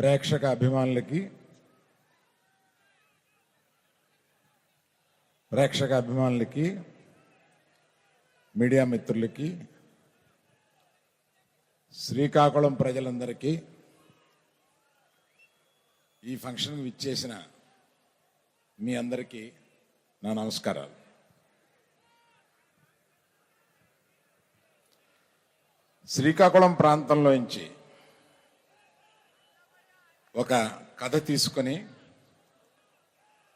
ప్రేక్షక అభిమానులకి మీడియా మిత్రులకి శ్రీకాకుళం ప్రజలందరికీ ఈ ఫంక్షన్కి విచ్చేసిన మీ అందరికీ నా నమస్కారాలు. శ్రీకాకుళం ప్రాంతంలోంచి ఒక కథ తీసుకొని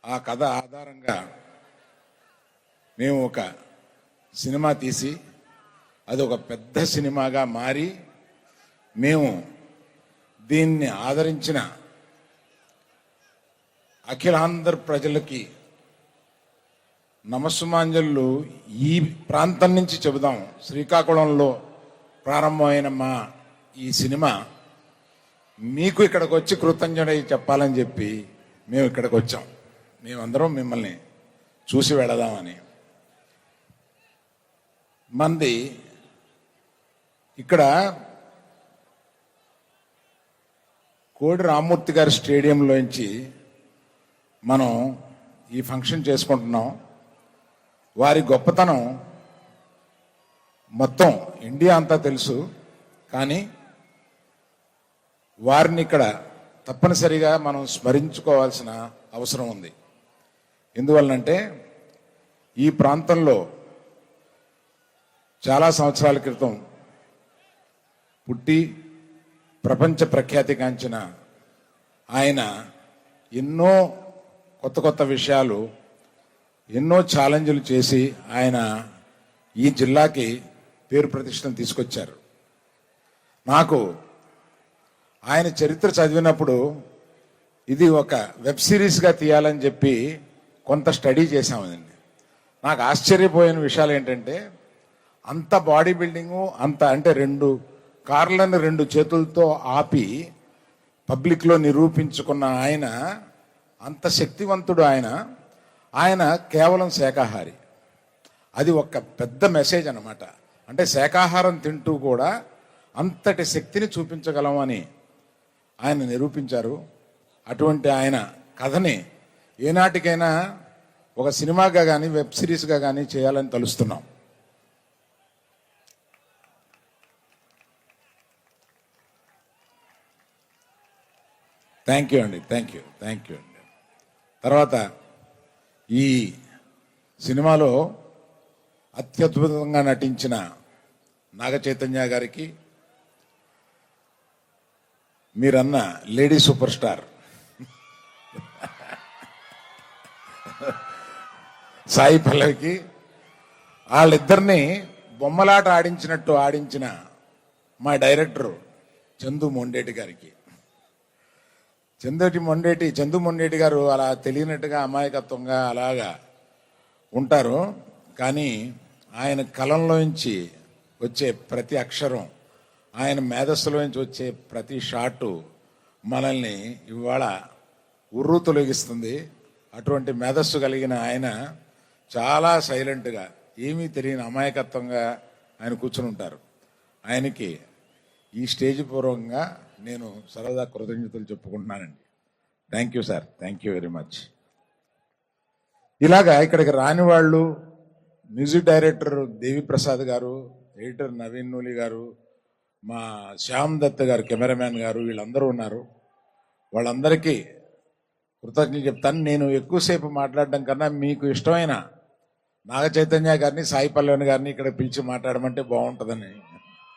ఆ కథ ఆధారంగా మేము ఒక సినిమా తీసి అది ఒక పెద్ద సినిమాగా మారి మేము దీన్ని ఆదరించిన అఖిలాంధ్ర ప్రజలకి నమస్సుమాంజలు ఈ ప్రాంతం నుంచి చెబుదాం. శ్రీకాకుళంలో ప్రారంభమైన మా ఈ సినిమా మీకు ఇక్కడికి వచ్చి కృతజ్ఞతై చెప్పాలని చెప్పి మేము ఇక్కడికి వచ్చాం. మేమందరం మిమ్మల్ని చూసి వెళదామని. మంది ఇక్కడ కోడి రామ్మూర్తి గారి స్టేడియంలోంచి మనం ఈ ఫంక్షన్ చేసుకుంటున్నాం. వారి గొప్పతనం మొత్తం ఇండియా అంతా తెలుసు, కానీ వారిని ఇక్కడ తప్పనిసరిగా మనం స్మరించుకోవాల్సిన అవసరం ఉంది. ఎందువల్లంటే ఈ ప్రాంతంలో చాలా సంవత్సరాల క్రితం పుట్టి ప్రపంచ ప్రఖ్యాతిగాంచిన ఆయన ఎన్నో కొత్త కొత్త విషయాలు, ఎన్నో ఛాలెంజ్లు చేసి ఆయన ఈ జిల్లాకి పేరు ప్రతిష్టను తీసుకొచ్చారు. నాకు ఆయన చరిత్ర చదివినప్పుడు ఇది ఒక వెబ్ సిరీస్గా తీయాలని చెప్పి కొంత స్టడీ చేశామండి. నాకు ఆశ్చర్యపోయిన విషయాలు ఏంటంటే, అంత బాడీ బిల్డింగు, అంత అంటే 2 కార్లను 2 చేతులతో ఆపి పబ్లిక్లో నిరూపించుకున్న ఆయన, అంత శక్తివంతుడు ఆయన కేవలం శాకాహారి. అది ఒక పెద్ద మెసేజ్ అన్నమాట. అంటే శాకాహారం తింటూ కూడా అంతటి శక్తిని చూపించగలమని ఆయన నిరూపించారు. అటువంటి ఆయన కథని ఏనాటికైనా ఒక సినిమాగా కానీ వెబ్ సిరీస్గా కానీ చేయాలని తలుస్తున్నాం. థ్యాంక్ యూ అండి. తర్వాత ఈ సినిమాలో అత్యద్భుతంగా నటించిన నాగ చైతన్య గారికి, మీరన్న లేడీ సూపర్ స్టార్ సాయి పల్లవికి, వాళ్ళిద్దరిని బొమ్మలాట ఆడించినట్టు ఆడించిన మా డైరెక్టర్ చందు మొండేటి గారికి. చందు మొండేటి గారు అలా తెలియనట్టుగా అమాయకత్వంగా అలాగా ఉంటారు, కానీ ఆయన కలంలోంచి వచ్చే ప్రతి అక్షరం, ఆయన మేధస్సులోంచి వచ్చే ప్రతి షాటు మనల్ని ఇవాళ ఉర్రు తొలగిస్తుంది. అటువంటి మేధస్సు కలిగిన ఆయన చాలా సైలెంట్గా, ఏమీ తెలియని అమాయకత్వంగా ఆయన కూర్చుని ఉంటారు. ఆయనకి ఈ స్టేజ్ పూర్వకంగా నేను సరదా కృతజ్ఞతలు చెప్పుకుంటున్నానండి. Thank you sir, thank you very much. ఇలాగా ఇక్కడికి రాని వాళ్ళు, మ్యూజిక్ డైరెక్టర్ దేవిప్రసాద్ గారు, ఎడిటర్ నవీన్ నూలి గారు, మా శ్యామ్ దత్ గారు కెమెరామ్యాన్ గారు, వీళ్ళందరూ ఉన్నారు. వాళ్ళందరికీ కృతజ్ఞతలు చెప్తాను. నేను ఎక్కువసేపు మాట్లాడడం కన్నా మీకు ఇష్టమైన నాగ చైతన్య గారిని, సాయి పల్లవి గారిని ఇక్కడ పిలిచి మాట్లాడమంటే బాగుంటుందని